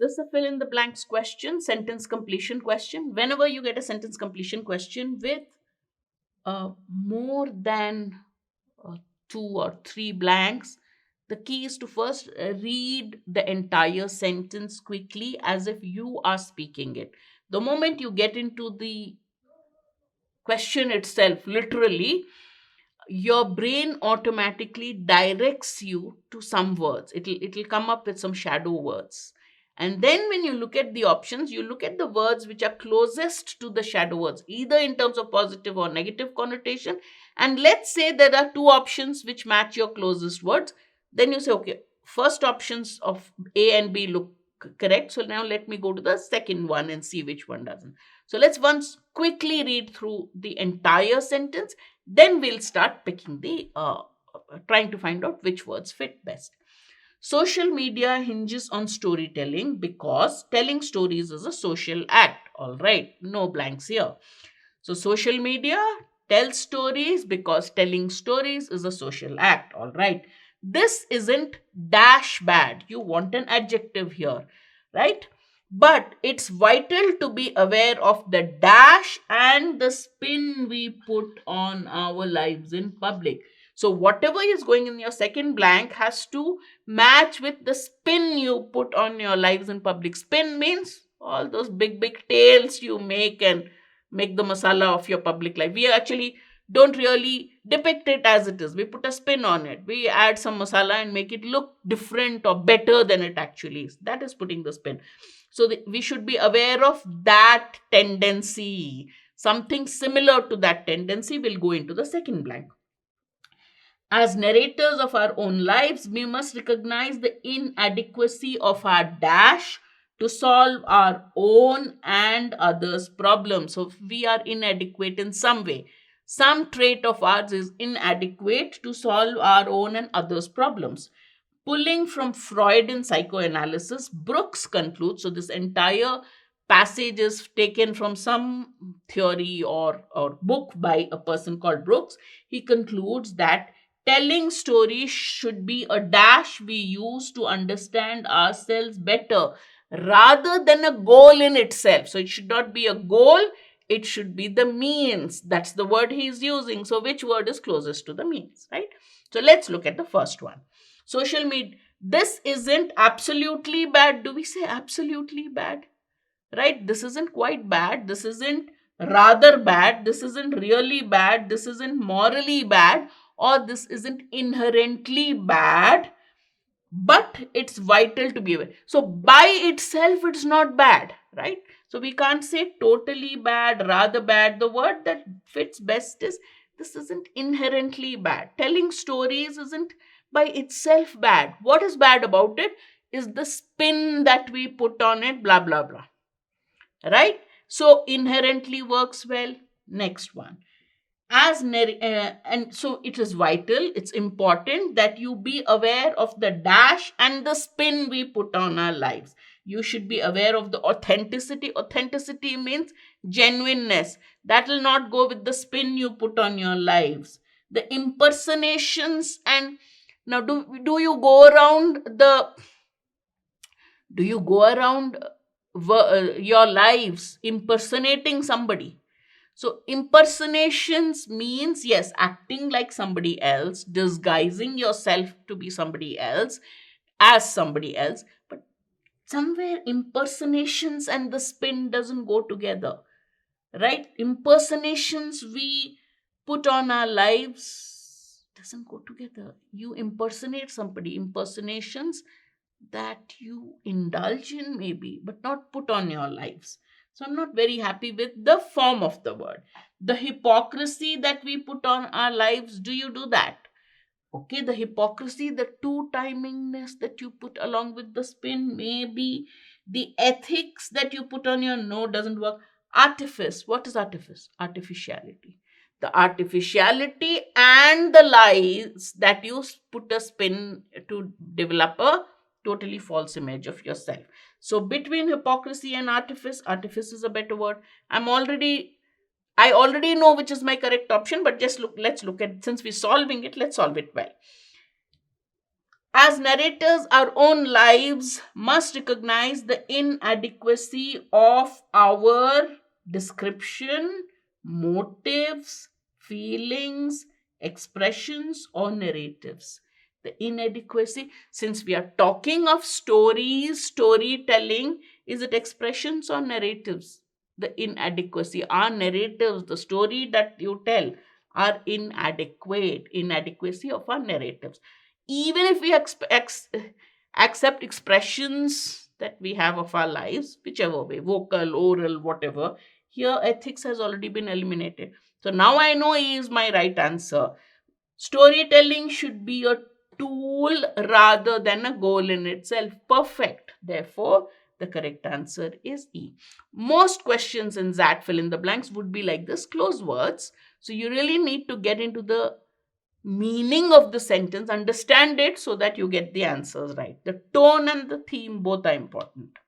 This is a fill in the blanks question, sentence completion question. Whenever you get a sentence completion question with more than uh, two or three blanks, the key is to first read the entire sentence quickly as if you are speaking it. The moment you get into the question itself, literally, your brain automatically directs you to some words. It'll come up with some shadow words. And then when you look at the options, you look at the words which are closest to the shadow words, either in terms of positive or negative connotation. And let's say there are two options which match your closest words. Then you say, okay, first options of A and B look correct. So now let me go to the second one and see which one doesn't. So let's once quickly read through the entire sentence. Then we'll start picking trying to find out which words fit best. Social media hinges on storytelling because telling stories is a social act. All right, no blanks here. So, social media tells stories because telling stories is a social act. All right, this isn't dash bad. You want an adjective here, right? But it's vital to be aware of the dash and the spin we put on our lives in public. So, whatever is going in your second blank has to match with the spin you put on your lives in public. Spin means all those big tales you make and make the masala of your public life. We actually don't really depict it as it is. We put a spin on it. We add some masala and make it look different or better than it actually is. That is putting the spin. So we should be aware of that tendency. Something similar to that tendency will go into the second blank. As narrators of our own lives, we must recognize the inadequacy of our dash to solve our own and others' problems. So, if we are inadequate in some way, some trait of ours is inadequate to solve our own and others' problems. Pulling from Freud in psychoanalysis, Brooks concludes, so this entire passage is taken from some theory or book by a person called Brooks. He concludes that telling stories should be a dash we use to understand ourselves better rather than a goal in itself. So it should not be a goal, it should be the means. That's the word he's using. So which word is closest to the means, right? So let's look at the first one. Social media. This isn't absolutely bad. Do we say absolutely bad? Right? This isn't quite bad. This isn't rather bad. This isn't really bad. This isn't morally bad. Or this isn't inherently bad. But it's vital to be aware. So by itself, it's not bad, right? So we can't say totally bad, rather bad. The word that fits best is this isn't inherently bad. Telling stories isn't by itself bad. What is bad about it is the spin that we put on it, blah, blah, blah. Right? So inherently works well. Next one. And so it is vital, it's important that you be aware of the dash and the spin we put on our lives. You should be aware of the authenticity. Authenticity means genuineness. That will not go with the spin you put on your lives. The impersonations. And now do you go around your lives impersonating somebody? So impersonations means, yes, acting like somebody else, disguising yourself to be somebody else, as somebody else. But somewhere impersonations and the spin doesn't go together, right? Impersonations we put on our lives doesn't go together. You impersonate somebody. Impersonations that you indulge in maybe, but not put on your lives. So I'm not very happy with the form of the word. The hypocrisy that we put on our lives, do you do that? Okay, the hypocrisy, the two-timingness that you put along with the spin, maybe. The ethics that you put on your no doesn't work. Artifice, what is artifice? Artificiality. The artificiality and the lies that you put a spin to develop a totally false image of yourself. So between hypocrisy and artifice, artifice is a better word. I already know which is my correct option, but let's look at, since we're solving it, let's solve it well. As narrators, our own lives must recognize the inadequacy of our description, motives, feelings, expressions, or narratives. The inadequacy, since we are talking of stories, storytelling, is it expressions or narratives? The inadequacy, our narratives, the story that you tell, are inadequate, inadequacy of our narratives. Even if we accept expressions that we have of our lives, whichever way, vocal, oral, whatever, here ethics has already been eliminated. So now I know E is my right answer. Storytelling should be a tool rather than a goal in itself. Perfect. Therefore, the correct answer is E. Most questions in XAT fill in the blanks would be like this, close words. So you really need to get into the meaning of the sentence, understand it so that you get the answers right. The tone and the theme both are important.